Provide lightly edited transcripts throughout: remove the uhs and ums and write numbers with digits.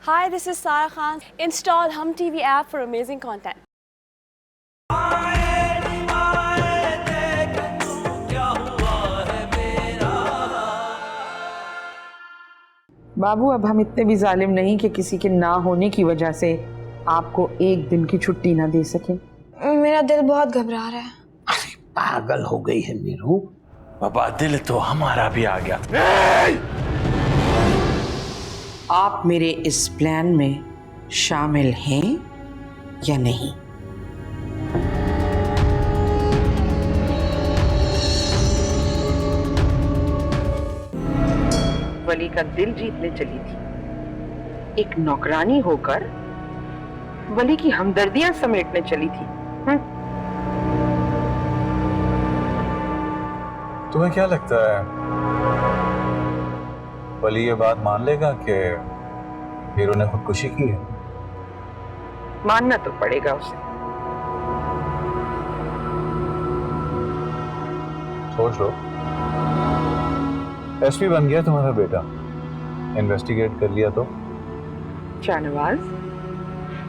Hi, this is Sarah Khan. Install Hum TV app for amazing content. बाबू, अब हम इतने भी जालिम नहीं कि किसी के ना होने की वजह से आपको एक दिन की छुट्टी ना दे सके। मेरा दिल बहुत घबरा रहा है। अरे पागल हो गई है मीरू। बाबा, दिल तो हमारा भी आ गया। आप मेरे इस प्लान में शामिल हैं या नहीं? वली का दिल जीतने चली थी, एक नौकरानी होकर वली की हमदर्दियां समेटने चली थी। तुम्हें क्या लगता है वली ये बात मान लेगा कि हीरो ने खुदकुशी की है? मानना तो पड़ेगा उसे। सोच लो, एसपी बन गया तुम्हारा बेटा, इन्वेस्टिगेट कर लिया तो? शाहनवाज,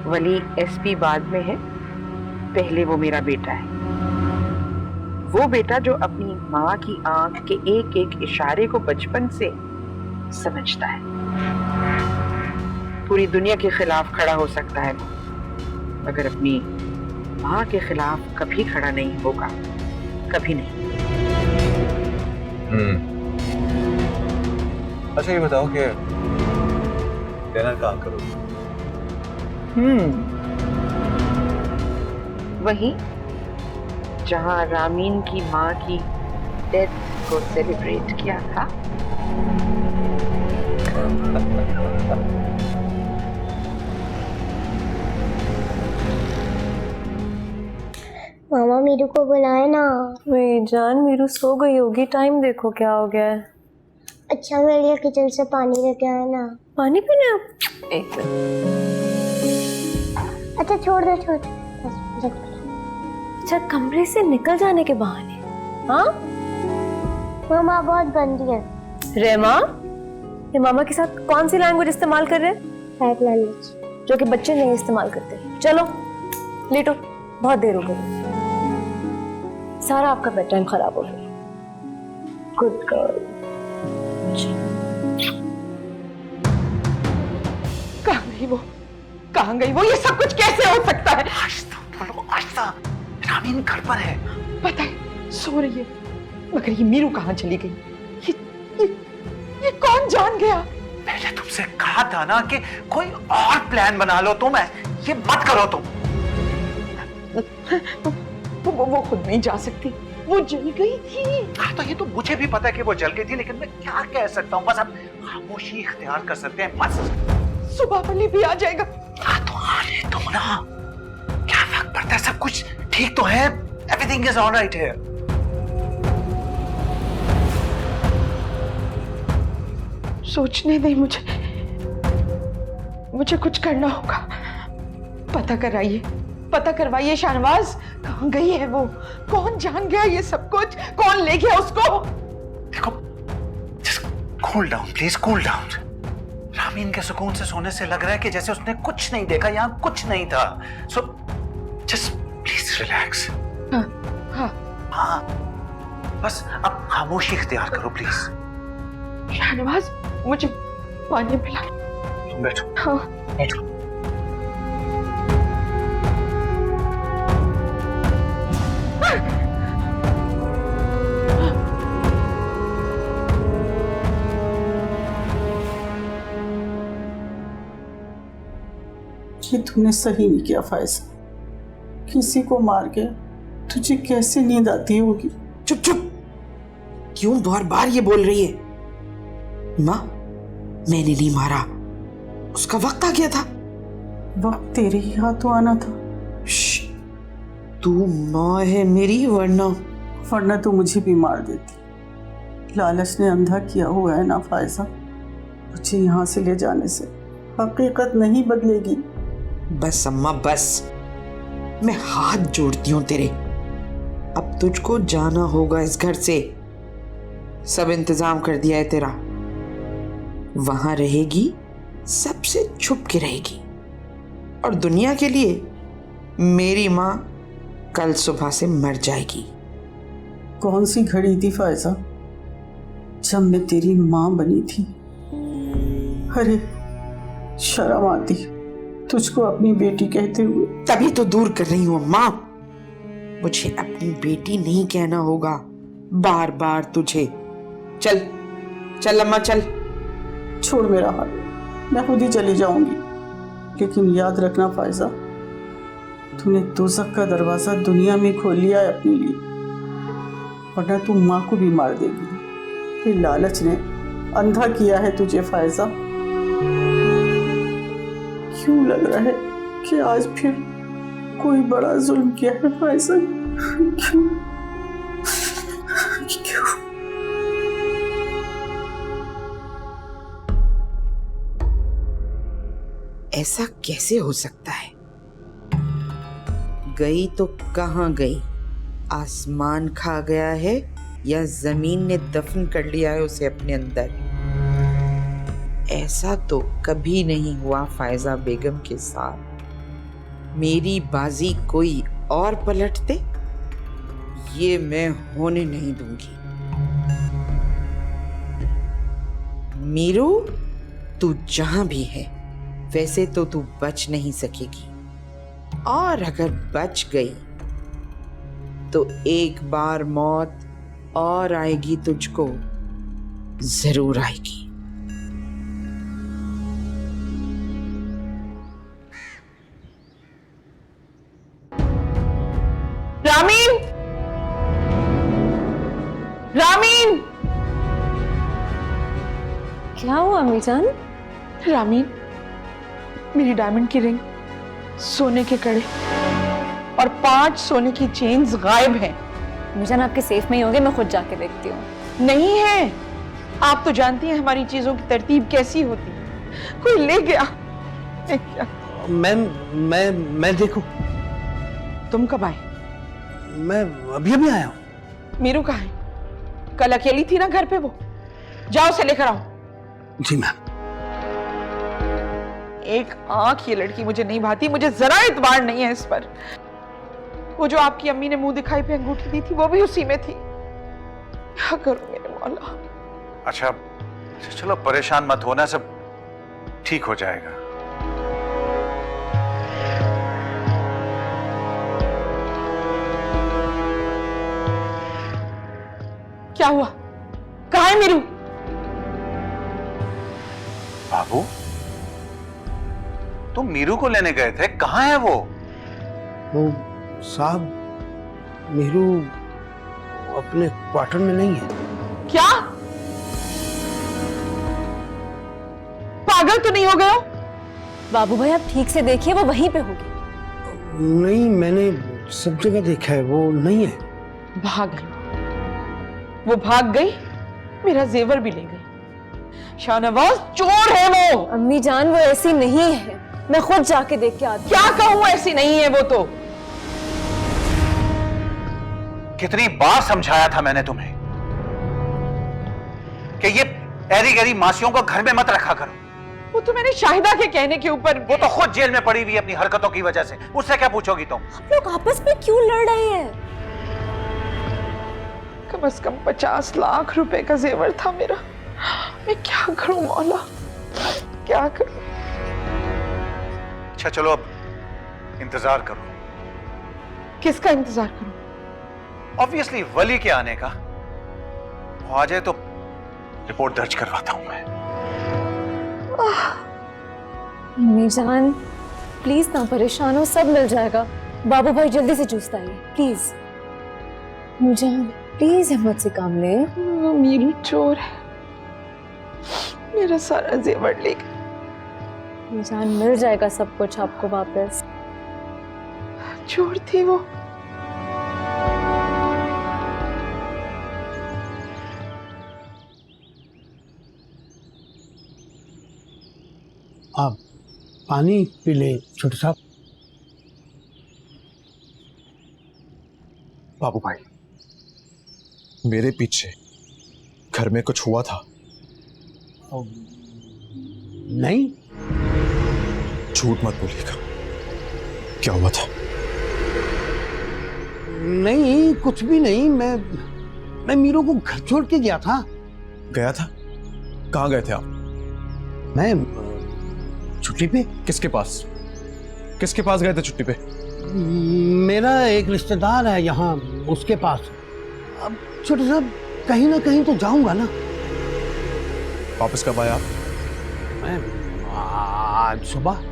वली एसपी बाद में है, पहले वो मेरा बेटा है। वो बेटा जो अपनी माँ की आंख के एक एक इशारे को बचपन से समझता है। पूरी दुनिया के खिलाफ खड़ा हो सकता है वो, मगर अपनी माँ के खिलाफ कभी खड़ा नहीं होगा, कभी नहीं। अच्छा ये बताओ कि डिनर कहाँ करोगे? वहीं जहां रामीन की माँ की डेथ को सेलिब्रेट किया था। मामा मीरू को बुलाए ना। वे जान, मीरू सो गई होगी। टाइम देखो क्या हो गया है। अच्छा मेरे लिए किचन से पानी लेके आए ना। पानी पीने आप? एक मिनट। अच्छा छोड़ दो, छोड़ दो। अच्छा, कमरे से निकल जाने के बहाने? हाँ मामा बहुत गंदी है। रेमा, ये मामा के साथ कौन सी लैंग्वेज इस्तेमाल कर रहे हैं? बैड लैंग्वेज, जो कि बच्चे नहीं इस्तेमाल करते। चलो लेटो, बहुत देर हो गई। सारा आपका बेड टाइम खराब हो गया। Good girl. कहाँ गई वो? कहाँ गई वो? ये सब कुछ कैसे हो सकता है? आस्था, रामीन घर पर है। पता है, सो रही है। मगर ये मीरू कहाँ चली गई? ये कौन जान गया? पहले तुमसे कहा था ना कि कोई और प्लान बना लो तुम, ये मत करो तुम। वो खुद नहीं जा सकती, वो जल गई थी। हाँ तो ये तो मुझे भी पता है कि वो जल गई थी, लेकिन मैं क्या कह सकता हूँ? बस अब खामोशी इख्तियार कर सकते हैं बस। सुबह वाली भी आ जाएगा। हाँ तो आने दो ना, क्या फर्क पड़ता है? सब कुछ ठीक तो है, एवरीथिंग इज ऑलराइट है। सोचने दे मुझे कुछ करना होगा। पता करवाइए शाहनवाज, कहाँ गई है वो? कौन जान गया ये सब कुछ? कौन ले गया उसको? देखो, just cool down please, cool down. Ramin के सुकून से सोने से लग रहा है कि जैसे उसने कुछ नहीं देखा, यहाँ कुछ नहीं था। So just please relax. हाँ, बस अब खामोशी इख्तियार करो प्लीज। शाहनवाज, मुझे पानी पिला। तुम बैठो। हाँ बैठो। ये तूने सही नहीं किया फायजा। किसी को मार के तुझे कैसे नींद आती होगी? चुप चुप, क्यों बार बार ये बोल रही है? माँ, मैंने नहीं मारा, उसका वक्त आ गया था। वक्त तेरे ही हाथों आना था। तू माँ है मेरी, वरना तो मुझे भी मार देती। लालच ने अंधा किया हुआ है ना फायजा। मुझे यहाँ से ले जाने से हकीकत नहीं बदलेगी। बस अम्मा बस, मैं हाथ जोड़ती हूँ तेरे। अब तुझको जाना होगा इस घर से। सब इंतजाम कर दिया है तेरा, वहां रहेगी, सबसे छुप के रहेगी। और दुनिया के लिए मेरी माँ कल सुबह से मर जाएगी। कौन सी घड़ी थी फायजा जब मैं तेरी माँ बनी थी? अरे शर्म आती तुझको अपनी बेटी कहते हुए। तभी तो दूर कर रही हूँ अम्मा। मुझे अपनी बेटी नहीं कहना होगा बार बार तुझे। चल चल अम्मा चल। छोड़ मेरा हाथ, मैं खुद ही चली जाऊंगी। लेकिन याद रखना फायजा, तूने दोज़ख का दरवाजा दुनिया में खोल लिया है अपने लिए, वरना तू माँ को भी मार देगी। ये लालच ने अंधा किया है तुझे फायजा। क्यों लग रहा है कि आज फिर कोई बड़ा जुल्म किया है फायजा? क्यों क्यों? ऐसा कैसे हो सकता है? गई तो कहाँ गई? आसमान खा गया है या जमीन ने दफन कर लिया है उसे अपने अंदर? ऐसा तो कभी नहीं हुआ फायजा बेगम के साथ। मेरी बाजी कोई और पलट दे, ये मैं होने नहीं दूंगी। मीरू, तू जहां भी है वैसे तो तू बच नहीं सकेगी, और अगर बच गई तो एक बार मौत और आएगी तुझको, जरूर आएगी। रामीन, रामीन, क्या हुआ अम्मी जान? रामीन, मेरी डायमंड की रिंग, सोने के कड़े और 5 सोने की चेन्स गायब हैं। अम्मी जान आपके सेफ में ही होंगे, मैं खुद जाके देखती हूँ। नहीं है, आप तो जानती हैं हमारी चीजों की तरतीब कैसी होती है। कोई ले गया। मैं देखूं। तुम कब आए? मैं अभी अभी आया हूं। मीरू कहाँ है? कल अकेली थी ना घर पे वो। जाओ उसे लेकर आओ। जी मैम। एक आंख ये लड़की मुझे नहीं भाती, मुझे जरा इतबार नहीं है इस पर। वो जो आपकी अम्मी ने मुंह दिखाई पे अंगूठी दी थी वो भी उसी में थी। क्या करूं मेरे मौला। अच्छा चलो परेशान मत होना, सब ठीक हो जाएगा। क्या हुआ? कहाँ है मीरू? बाबू, तुम मीरू को लेने गए थे, कहाँ है वो? वो साहब, मीरू अपने क्वार्टर में नहीं है। क्या? पागल तो नहीं हो गए हो? बाबू भाई आप ठीक से देखिए, वो वहीं पे होगी। नहीं, मैंने सब जगह देखा है, वो नहीं है। भाग गई वो, भाग गई, मेरा जेवर भी ले गई। शाहनवाज चोर है वो। अम्मी जान वो ऐसी नहीं है, मैं खुद जाके देख के आती हूँ। क्या कहूँ, ऐसी नहीं है वो तो। कितनी बार समझाया था मैंने तुम्हें कि ये ऐरी गैरी मासियों को घर में मत रखा करो। वो तो मैंने शाहिदा के कहने के ऊपर। वो तो खुद जेल में पड़ी हुई है अपनी हरकतों की वजह से, उससे क्या पूछोगी तुम? आप लोग आपस में क्यों लड़ रहे हैं? कम से कम 50 लाख रुपए का जेवर था मेरा। मैं क्या करूं मौला, क्या करूं? अच्छा चलो अब इंतजार करो। किसका इंतजार करूं? ऑब्वियसली वली के आने का। वो आ जाए तो रिपोर्ट दर्ज करवाता हूं मैं। अम्मी जान प्लीज ना परेशान हो, सब मिल जाएगा। बाबू भाई जल्दी से चूसता है प्लीज। अम्मी जान प्लीज हिम्मत से काम ले। वो मीरू चोर है, मेरा सारा जेवर ले गई। अम्मी जान मिल जाएगा सब कुछ आपको वापस। चोर थी वो। आप पानी पी ले छोटे साहब। बाबू भाई, मेरे पीछे घर में कुछ हुआ था? नहीं, झूठ मत बोलिएगा, क्या हुआ था? नहीं, कुछ भी नहीं। मैं मीरू को घर छोड़ के गया था। गया था? कहाँ गए थे आप? मैं छुट्टी पे। किसके पास? किसके पास गए थे छुट्टी पे? मेरा एक रिश्तेदार है यहाँ, उसके पास। अब छोटे साहब, कहीं ना कहीं तो जाऊंगा ना। वापस कब आए आप? मैं आज सुबह।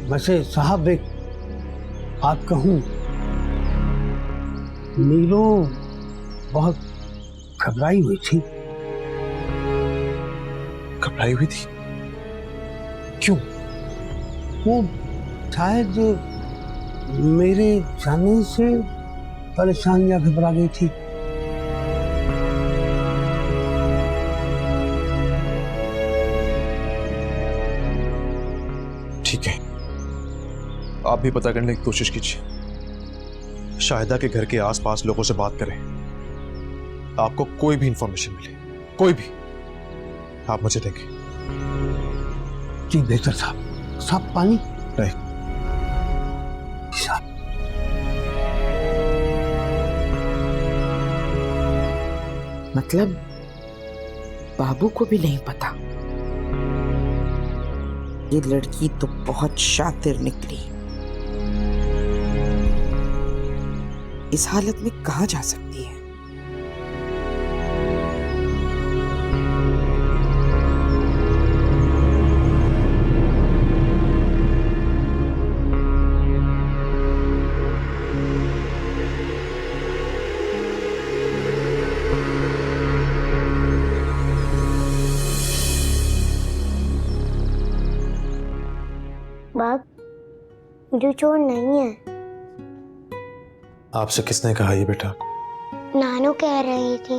वैसे साहब, एक बात कहूं, नीरू बहुत घबराई हुई थी। घबराई हुई थी? क्यों? वो शायद मेरे जाने से परेशान या घबरा गई थी। ठीक है, आप भी पता करने की कोशिश कीजिए। शाहिदा के घर के आसपास लोगों से बात करें। आपको कोई भी इंफॉर्मेशन मिले, कोई भी, आप मुझे देंगे। जी बेहतर साहब। साहब, पानी नहीं। साहब, मतलब बाबू को भी नहीं पता? ये लड़की तो बहुत शातिर निकली। इस हालत में कहाँ जा सकती है? बाप, जो चोर नहीं है। आपसे किसने कहा ये बेटा? नानू कह रही थी,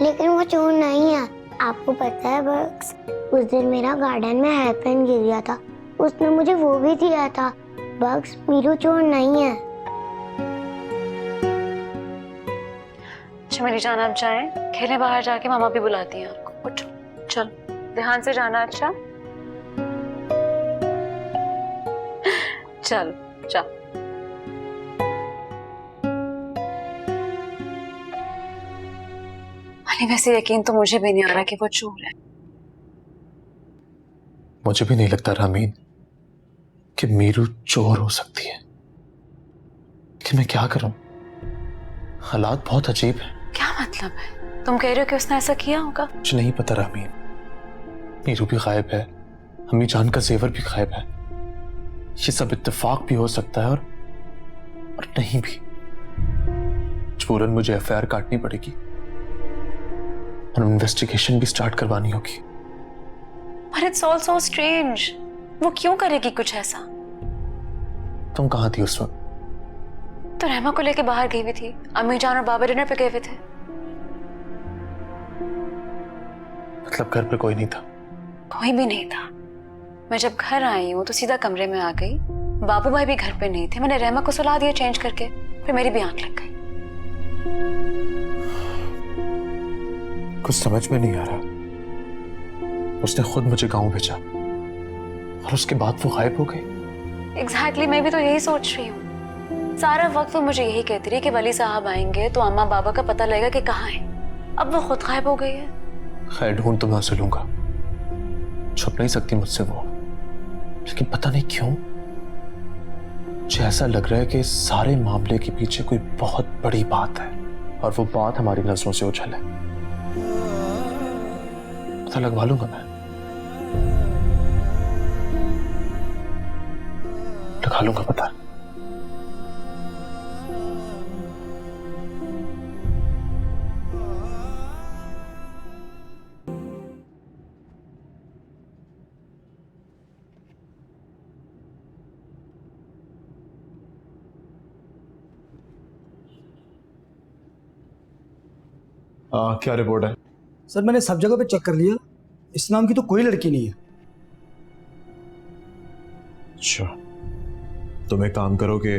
लेकिन वो चोर नहीं है। आपको पता है बक्स, उस दिन मेरा गार्डन में हेयर पेन गिर गया था, उसने मुझे वो भी दिया था। बक्स, मीरू चोर नहीं है। अच्छा मेरी जान, आप जाएं, खेलें बाहर जाके, मामा भी बुलाती हैं आपको। उठो, चलो, ध्यान से जाना। अच्छा चल चल। वैसे यकीन तो मुझे भी नहीं आ रहा कि वो चोर है। मुझे भी नहीं लगता रामीन कि मीरू चोर हो सकती है, कि मैं क्या करूं? हालात बहुत अजीब हैं। क्या मतलब है? तुम कह रहे हो कि उसने ऐसा किया होगा? मुझे नहीं पता रामीन। मीरू भी गायब है, अम्मी जान का जेवर भी गायब है। ये सब इत्तेफाक भी हो सकता है और नहीं भी। मजबूरन मुझे एफआईआर काटनी पड़ेगी और इन्वेस्टिगेशन भी स्टार्ट करवानी होगी। But it's all so strange. वो क्यों करेगी कुछ ऐसा? तुम कहाँ थी उस वक्त? तो रहमा को लेके बाहर गई हुई थी, अम्मी जान और बाबा डिनर पे गए हुए थे। मतलब घर पे कोई नहीं था? कोई भी नहीं था। मैं जब घर आई हूँ तो सीधा कमरे में आ गई। बाबू भाई भी घर पे नहीं थे। मैंने रहमा को सुला दिया चेंज करके, फिर मेरी भी आंख लग गई। कुछ समझ में नहीं आ रहा। उसने खुद मुझे गांव भेजा और उसके बाद वो गायब हो गई। एग्जैक्टली, मैं भी तो यही सोच रही हूँ। सारा वक्त वो मुझे यही कहती रही कि वली साहब आएंगे तो अम्मा बाबा का पता लगेगा कि कहाँ है। अब वो खुद गायब हो गई है। खैर, ढूंढ तो मैं उसे लूंगा, छुप नहीं सकती मुझसे वो। लेकिन पता नहीं क्यों मुझे ऐसा लग रहा है कि इस सारे मामले के पीछे कोई बहुत बड़ी बात है और वो बात हमारी नजरों से ओझल है। पता लगवा लूंगा मैं, लगा लूंगा पता। क्या रिपोर्ट है? सर, मैंने सब जगह पे चेक कर लिया, इस नाम की तो कोई लड़की नहीं है। अच्छा, तुम एक काम करो कि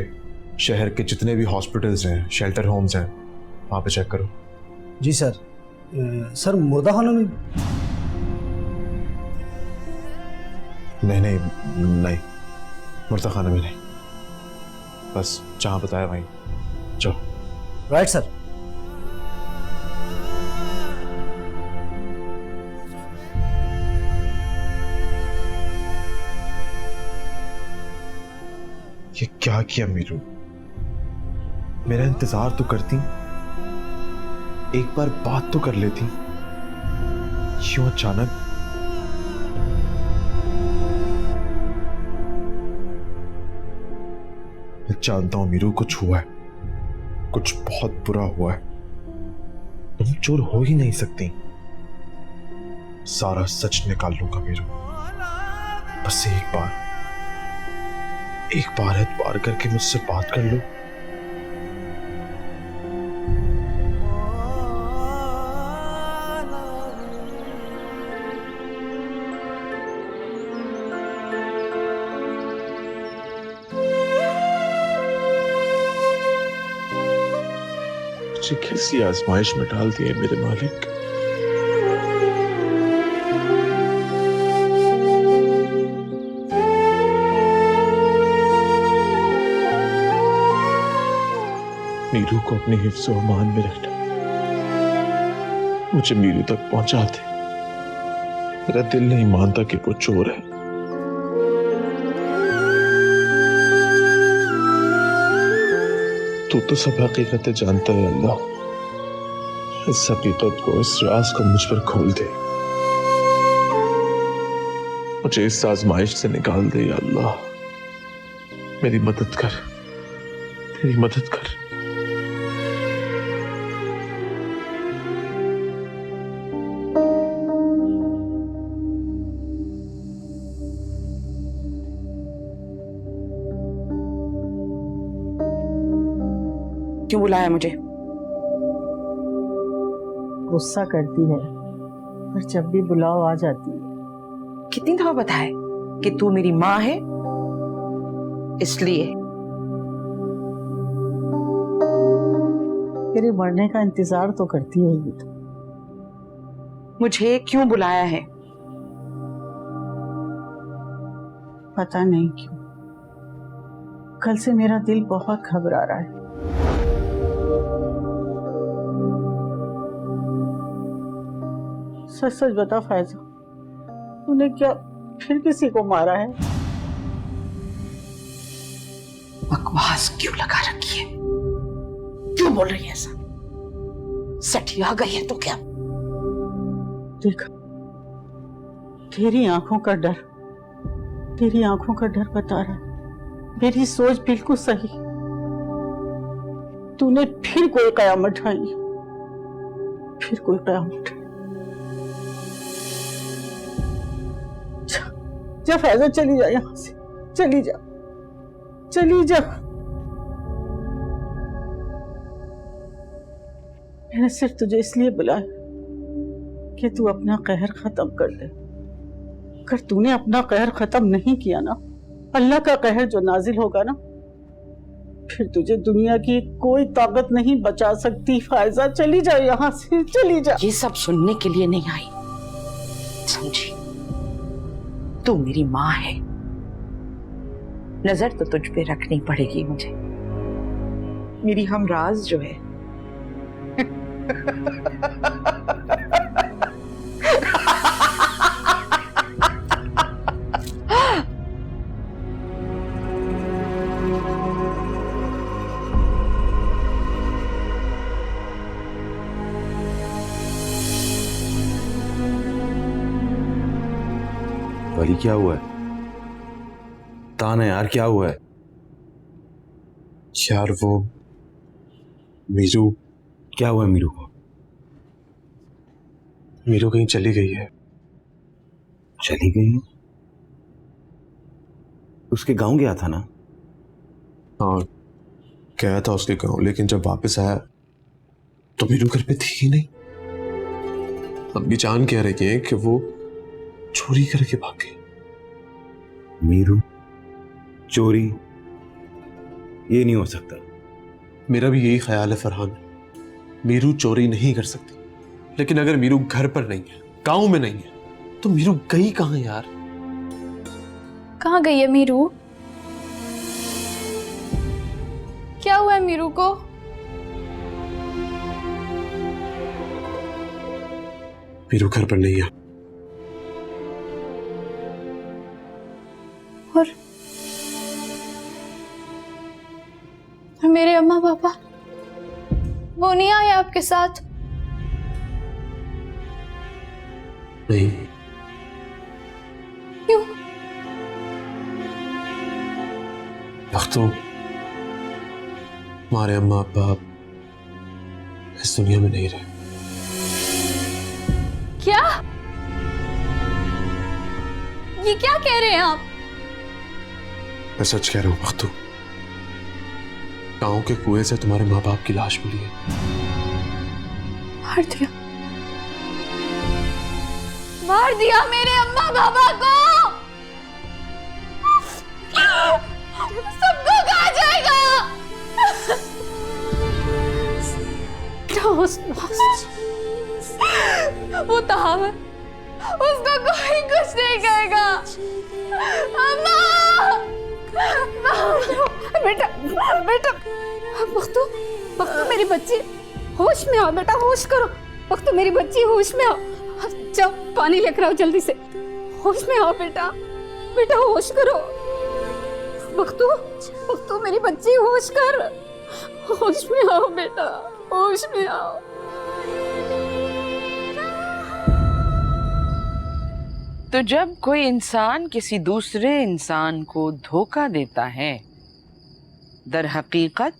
शहर के जितने भी हॉस्पिटल्स हैं, शेल्टर होम्स हैं, वहाँ पे चेक करो। जी सर। सर मुर्दा खाना में? नहीं, मुर्दा खाना में नहीं, बस जहाँ बताया वहीं। चलो। Right sir. ये क्या किया मीरू? मेरा इंतजार तो करती, एक बार बात तो कर लेती। क्यों अचानक? मैं जानता हूं मीरू, कुछ हुआ है, कुछ बहुत बुरा हुआ है। तुम चोर हो ही नहीं सकती। सारा सच निकाल लूंगा मीरू, बस एक बार एतबार करके मुझसे बात कर लो। मुझे कैसी आजमाइश में डाल दिए मेरे मालिक। मीरू को अपने हिफ्ज़ और अमान में रखना, मुझे मीरू तक पहुंचा दे। मेरा दिल नहीं मानता कि वो चोर है। तू तो सब हकीकतें जानता है अल्लाह। इस हकीकत को, इस राज को मुझ पर खोल दे। मुझे इस आजमाइश से निकाल दे या अल्लाह। मेरी मदद कर, मेरी मदद कर। क्यों बुलाया मुझे? गुस्सा करती है, पर जब भी बुलाओ आ जाती है। कितनी दफा बताए कि तू मेरी माँ है, इसलिए। तेरे मरने का इंतजार तो करती होगी। तो मुझे क्यों बुलाया है? पता नहीं क्यों, कल से मेरा दिल बहुत घबरा रहा है। सच सच बता फैजा, तूने क्या फिर किसी को मारा है? बकवास क्यों लगा रखी है? क्यों बोल रही है ऐसा? सठी आ गई है तो क्या? देखा, तेरी आंखों का डर, तेरी आंखों का डर बता रहा है। मेरी सोच बिल्कुल सही। तूने फिर कोई कयामत ढाई, फिर कोई कयामत। जा फैजा, चली जा यहां से, चली जा, चली जा। मैंने सिर्फ तुझे इसलिए बुलाया कि तू अपना कहर खत्म कर दे। अगर तूने अपना कहर खत्म नहीं किया ना, अल्लाह का कहर जो नाजिल होगा ना, फिर तुझे दुनिया की कोई ताकत नहीं बचा सकती। फायजा, चली जा यहां से, चली जा। ये सब सुनने के लिए नहीं आई, समझी? तू मेरी माँ है, नजर तो तुझ पे रखनी पड़ेगी मुझे। मेरी हमराज जो है वली, क्या हुआ है? ताना यार, क्या हुआ है? यार वो मीरू। क्या हुआ है मीरू को? मीरू कहीं चली गई है। चली गई है? उसके गांव गया था ना? हाँ, गया था उसके गांव, लेकिन जब वापस आया तो मीरू घर पे थी ही नहीं। अम्मी जान कह रही है कि वो चोरी करके भाग गई। मीरू चोरी? ये नहीं हो सकता। मेरा भी यही ख्याल है फरहान। मीरू चोरी नहीं कर सकती, लेकिन अगर मीरू घर पर नहीं है, गांव में नहीं है, तो मीरू गई कहाँ यार? कहाँ गई है मीरू? क्या हुआ है मीरू को? मीरू घर पर नहीं है। और मेरे अम्मा पापा वो नहीं आए आपके साथ? नहीं। क्यों? तो हमारे अम्मा बाप इस दुनिया में नहीं रहे। क्या? ये क्या कह रहे हैं आप? मैं सच कह रहा हूँ बख्तू। गांव के कुएं से तुम्हारे माँ बाप की लाश मिली है। मार दिया? मार दिया मेरे अम्मा बाबा को? सबको कहा जाएगा? वो तहाव है, उसको कोई कुछ नहीं कहेगा। अम्मा! बेटा बेटा, बख्तू बख्तू मेरी बच्ची, होश में आओ बेटा, होश करो। बख्तू मेरी बच्ची, होश में आओ। जाओ पानी लेकर आओ जल्दी से। होश में आओ बेटा, बेटा होश करो। बख्तू बख्तू मेरी बच्ची, होश कर। होश में आओ बेटा, होश में आओ। तो जब कोई इंसान किसी दूसरे इंसान को धोखा देता है, दर हकीकत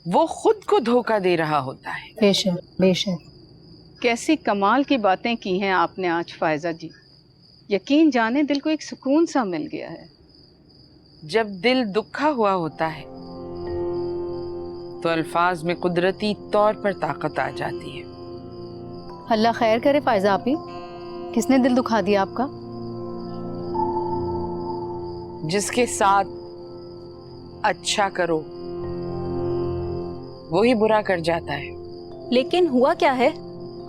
वो खुद को धोखा दे रहा होता है। बेशक बेशक। कैसी कमाल की बातें की हैं आपने आज फायजा जी। यकीन जाने दिल को एक सुकून सा मिल गया है। जब दिल दुखा हुआ होता है तो अल्फाज में कुदरती तौर पर ताकत आ जाती है। अल्लाह खैर करे फायजा आपी, किसने दिल दुखा दिया आपका? जिसके साथ अच्छा करो वही बुरा कर जाता है। लेकिन हुआ क्या है?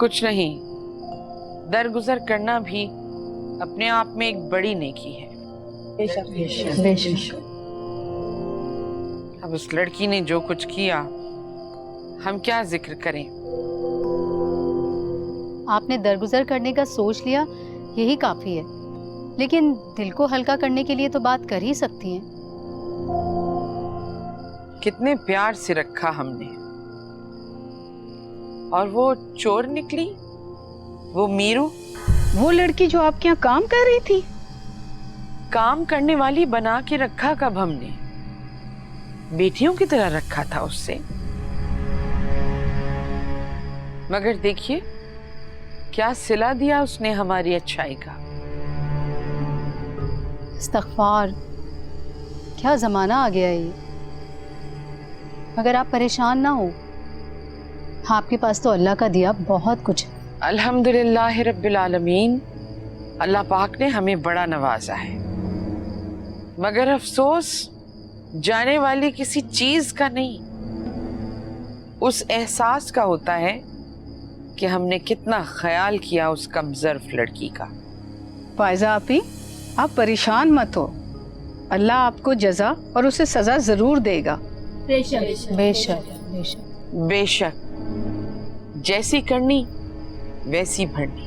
कुछ नहीं, दरगुजर करना भी अपने आप में एक बड़ी नेकी है। बेशक। अब उस लड़की ने जो कुछ किया हम क्या जिक्र करें। आपने दरगुजर करने का सोच लिया, यही काफी है। लेकिन दिल को हल्का करने के लिए तो बात कर ही सकती हैं। कितने प्यार से रखा हमने, और वो चोर निकली, वो मीरू। वो लड़की जो आपके यहाँ काम कर रही थी? काम करने वाली बना के रखा कब हमने? बेटियों की तरह रखा था उससे। मगर देखिए क्या सिला दिया उसने हमारी अच्छाई का। इस्तग़फ़ार, क्या जमाना आ गया है ये। मगर आप परेशान ना हो, आपके पास तो अल्लाह का दिया बहुत कुछ है। अल्हम्दुलिल्लाह रब्बिल आलमीन, अल्लाह पाक ने हमें बड़ा नवाजा है। मगर अफसोस जाने वाली किसी चीज का नहीं, उस एहसास का होता है कि हमने कितना ख्याल किया उस कमजोर लड़की का। फायजा आपी, आप परेशान मत हो, अल्लाह आपको जजा और उसे सजा जरूर देगा। बेशक बेशक। बेशक, जैसी करनी वैसी भरनी।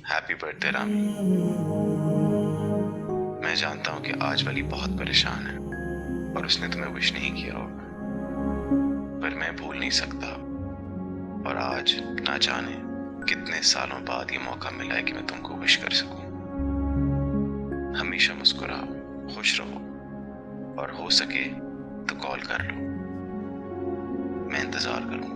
Happy birthday Rami. मैं जानता हूं कि आज वाली बहुत परेशान है और उसने तुम्हें विश नहीं किया होगा, पर मैं भूल नहीं सकता। और आज ना जाने कितने सालों बाद ये मौका मिला है कि मैं तुमको विश कर सकूं। हमेशा मुस्कुराओ, खुश रहो, और हो सके तो कॉल कर लो। मैं इंतजार करूंगा।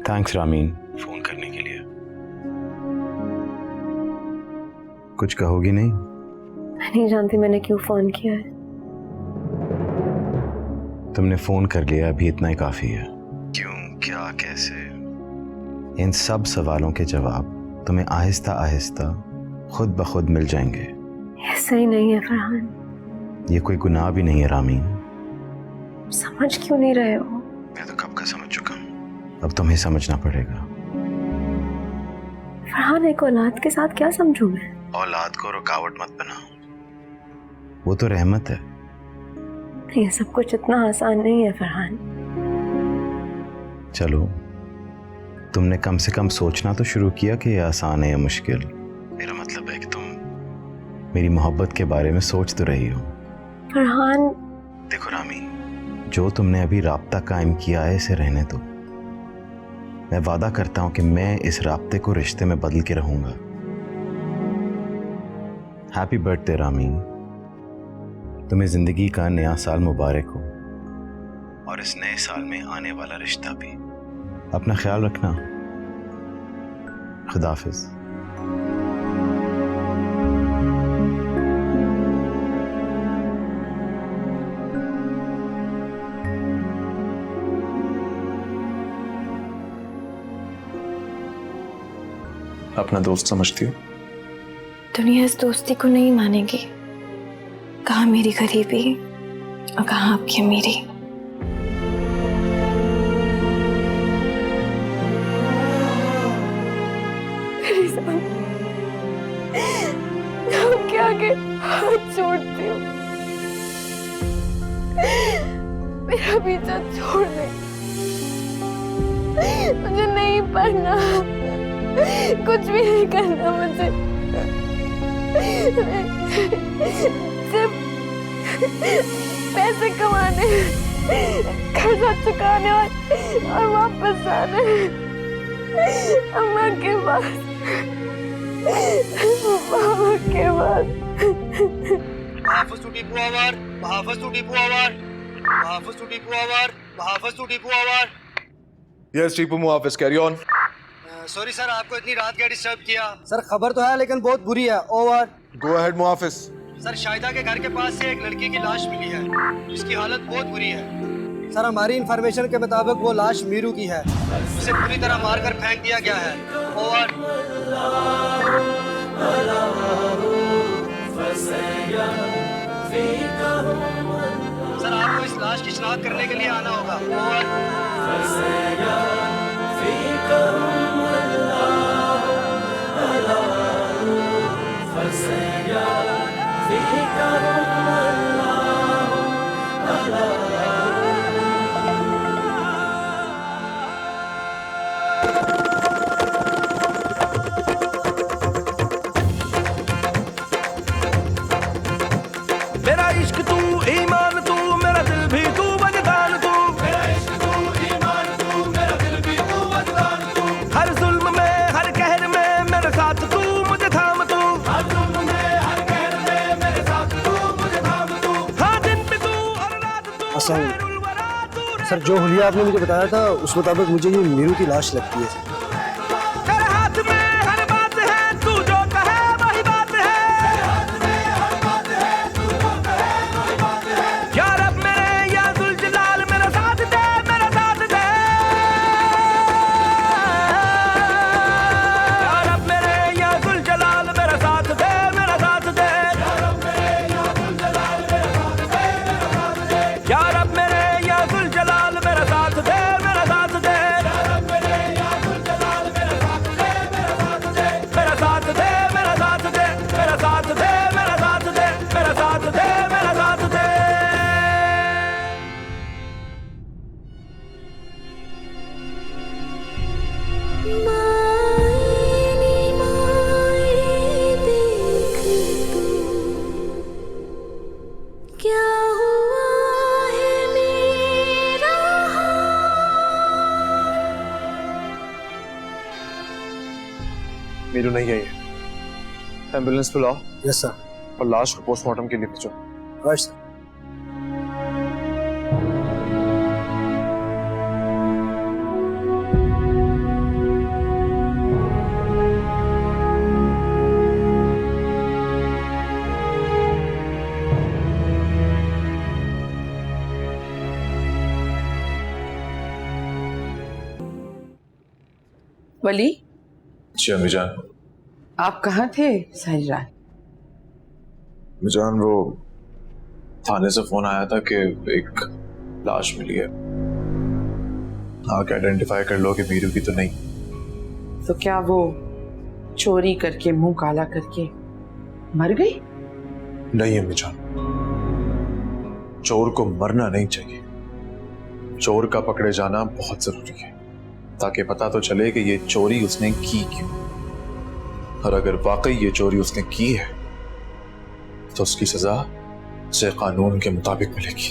थैंक्स रामीन फोन करने के लिए। कुछ कहोगी नहीं? मैं नहीं जानती मैंने क्यों फोन किया है। तुमने फोन कर लिया, अभी इतना ही काफी है। क्यों, क्या, कैसे, इन सब सवालों के जवाब तुम्हें आहिस्ता आहिस्ता खुद ब खुद मिल जाएंगे। ये सही नहीं है फरहान। ये कोई गुनाह भी नहीं है रामीन। समझ क्यों नहीं रहे हो? मैं तो कब का समझ चुका हूँ, अब तुम्हें समझना पड़ेगा। फरहान, एक औलाद के साथ क्या समझूं मैं? औलाद को रुकावट मत बनाओ, वो तो रहमत है। ये सब कुछ इतना आसान नहीं है फरहान। चलो, तुमने कम से कम सोचना तो शुरू किया कि ये आसान है या मुश्किल। मेरा मतलब है कि तुम मेरी मोहब्बत के बारे में सोच तो रही हो। फरहान, देखो रामीन, जो तुमने अभी राब्ता कायम किया है इसे रहने दो। मैं वादा करता हूं कि मैं इस राब्ते को रिश्ते में बदल के रहूंगा। हैप्पी बर्थडे रामीन, तुम्हें जिंदगी का नया साल मुबारक हो, और इस नए साल में आने वाला रिश्ता भी। अपना ख्याल रखना। खुदा हाफिज। अपना दोस्त समझती हो? दुनिया इस दोस्ती को नहीं मानेगी। कहाँ मेरी गरीबी और कहाँ आपकी अमीरी। आपके आगे हाथ जोड़ती हूँ, मेरा पीछा छोड़ दे। मुझे नहीं पढ़ना, कुछ भी नहीं करना मुझे। सिर्फ पैसे कमाने, कर्जा चुकाने और वापस आने अम्मा के पास, बाबा के पास। Hafiz to Tipu over, Hafiz to Tipu over, Hafiz to Tipu over, Hafiz to Tipu over. Yes Tipu Muhafiz, carry on. Sorry sir, आपको इतनी रात क्या डिस्टर्ब किया। सर खबर तो है लेकिन बहुत बुरी है। Over. Go ahead Muhafiz. Sir Shahida के घर के पास से एक लड़की की लाश मिली है, जिसकी हालत बहुत बुरी है। सर हमारी इंफॉर्मेशन के मुताबिक वो लाश मीरू की है, उसे पूरी तरह मारकर फेंक दिया गया है। ओवर। सर आपको इस लाश की शिनाख्त करने के लिए आना होगा। मेरा इश्क तू, ईमान तू, मेरा दिल भी तू, वजदान तू। मेरा इश्क तू, ईमान तू, मेरा दिल भी तू, वजदान तू। हर जुल्म में, हर कहर में मेरे साथ तू, मुझे थाम तू। हर जुल्म में, हर कहर में मेरे साथ तू, मुझे थाम तू। हाँ दिन पे तू और रात तू। सर जो हुलिया आपने मुझे बताया था उस मुताबिक मुझे ये मीरू की लाश लगती है। तेरे हाथ में हर बात है, तू जो कहे वही बात है। तेरे हाथ में हर बात है, तू जो कहे वही बात है। या रब मेरे, या जुल जलाल मेरा साथ दे, मेरा साथ दे। या रब मेरे, या जुल जलाल मेरा साथ दे, मेरा साथ दे। या रब मेरे, या जुल जलाल मेरा साथ दे, मेरा साथ दे। या रब मेरे, या जुल जलाल मेरा साथ दे, मेरा साथ दे। या रब मेरे, या जुल जलाल मेरा साथ दे, मेरा साथ दे। मेरा साथ दे, मेरा साथ दे, मेरा साथ दे, मेरा साथ दे, मेरा साथ दे, मेरा साथ दे। क्या हुआ है मेरा? मीरू नहीं आई है, एम्बुलेंस बुलाओ। Yes sir. और लाश को पोस्टमार्टम के लिए भेजो। Right sir. वली, जी अम्मी जान। आप कहाँ थे सारी रात? अम्मी जान, वो थाने से फोन आया था कि एक लाश मिली है, आके आइडेंटिफाई कर लो कि मीरू की तो नहीं। तो क्या वो चोरी करके मुंह काला करके मर गई? नहीं अम्मी जान, चोर को मरना नहीं चाहिए, चोर का पकड़े जाना बहुत जरूरी है ताकि पता तो चले कि ये चोरी उसने की क्यों, और अगर वाकई ये चोरी उसने की है तो उसकी सजा उसे कानून के मुताबिक मिलेगी।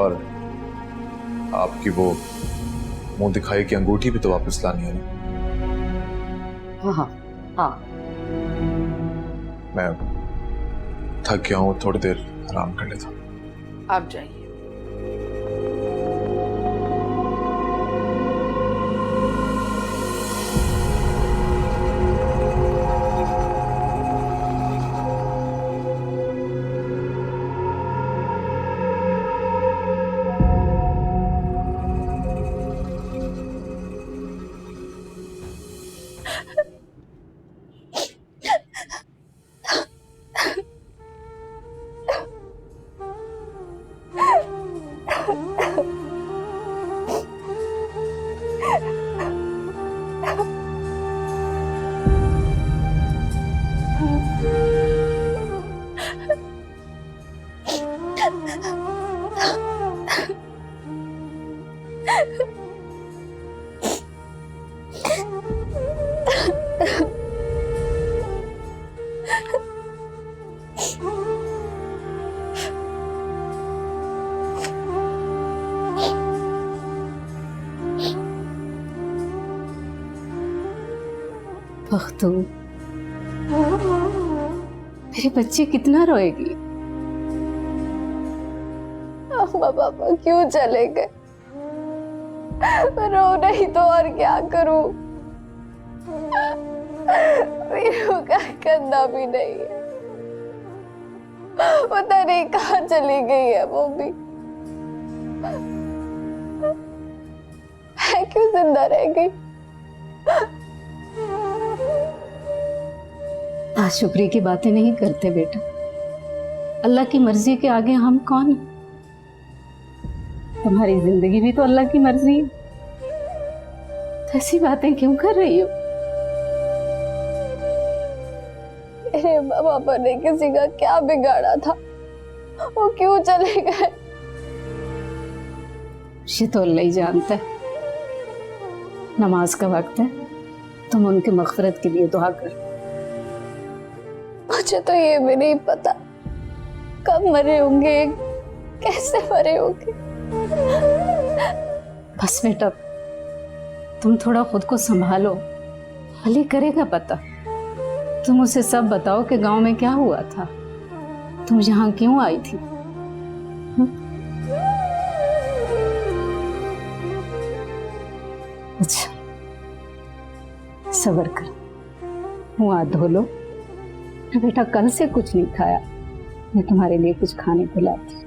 और आपकी वो मुंह दिखाई की अंगूठी भी तो वापस लानी है ना? हाँ हाँ हाँ। मैं थक गया हूँ, थोड़ी देर आराम कर लेता हूँ। आप जाइए। बख्तू, मेरी बच्ची कितना रोएगी। अम्मा पापा क्यों चले गए? रो नहीं तो और क्या करूं? मीरू का कंधा भी नहीं है, पता नहीं कहाँ चली गई है वो भी। मैं क्यों जिंदा रह गई? नाशुक्री की बातें नहीं करते बेटा, अल्लाह की मर्जी के आगे हम कौन हैं? तुम्हारी जिंदगी भी तो अल्लाह की मर्जी है, तो ऐसी बातें क्यों कर रही हो? मेरे पापा ने किसी का क्या बिगाड़ा था? वो क्यों चले गए? ये तो अल्लाह ही जानता है। नमाज का वक्त है, तुम उनके मग़फ़िरत के लिए दुआ करो। मुझे तो ये भी नहीं पता कब मरे होंगे, कैसे मरे होंगे। बस बेटा, तुम थोड़ा खुद को संभालो, अली करेगा पता। तुम उसे सब बताओ कि गांव में क्या हुआ था, तुम यहाँ क्यों आई थी। अच्छा, सब्र कर, मुँह हाथ धो लो। बेटा कल से कुछ नहीं खाया, मैं तुम्हारे लिए कुछ खाने को लाती।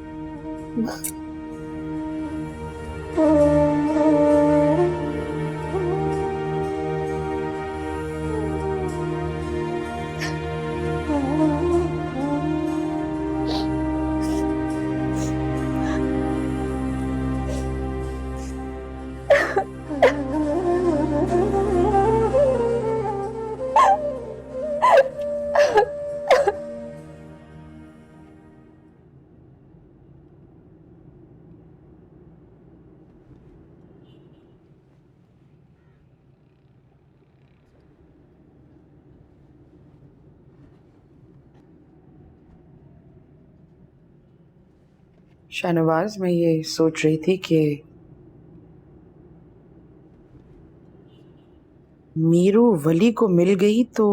शाहनवाज, मैं ये सोच रही थी कि मीरू वली को मिल गई तो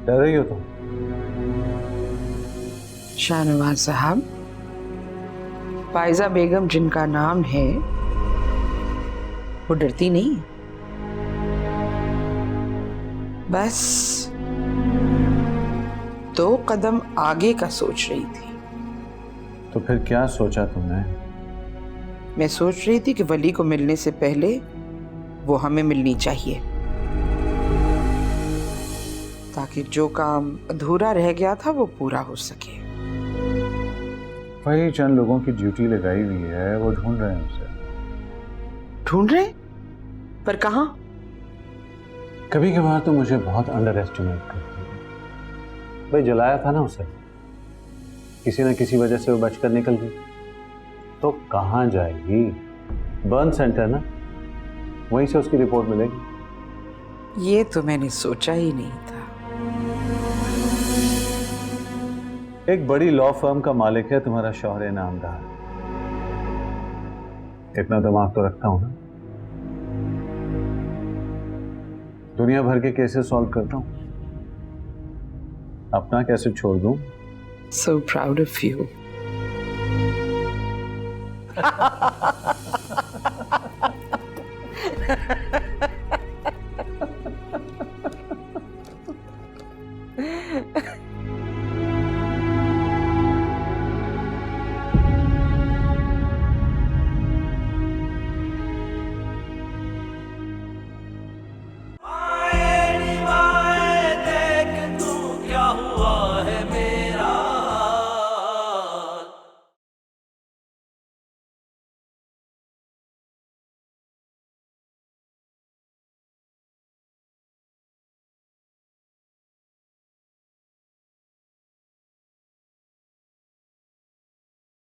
डर रही हो तुम? शाहनवाज साहब, फायजा बेगम जिनका नाम है वो डरती नहीं, बस 2 कदम आगे का सोच रही थी। तो तो फिर क्या सोचा तुमने? मैं सोच रही थी कि वली को मिलने से पहले वो हमें मिलनी चाहिए, ताकि जो काम अधूरा रह गया था वो पूरा हो सके। वही चंद लोगों की ड्यूटी लगाई हुई है, वो ढूंढ रहे हैं उसे। ढूंढ रहे? पर कहाँ? कभी कभार तो मुझे बहुत अंडर एस्टिमेट करती है। भाई जलाया था ना उसे, किसी न किसी वजह से वो बचकर निकल गई, तो कहाँ जाएगी? बर्न सेंटर ना, वहीं से उसकी रिपोर्ट मिलेगी। ये तो मैंने सोचा ही नहीं था। एक बड़ी लॉ फर्म का मालिक है तुम्हारा शौहर नामदार, इतना दिमाग तो रखता हूं ना। दुनिया भर के केसेस सॉल्व करता हूं, अपना कैसे छोड़ दूं? So proud of you.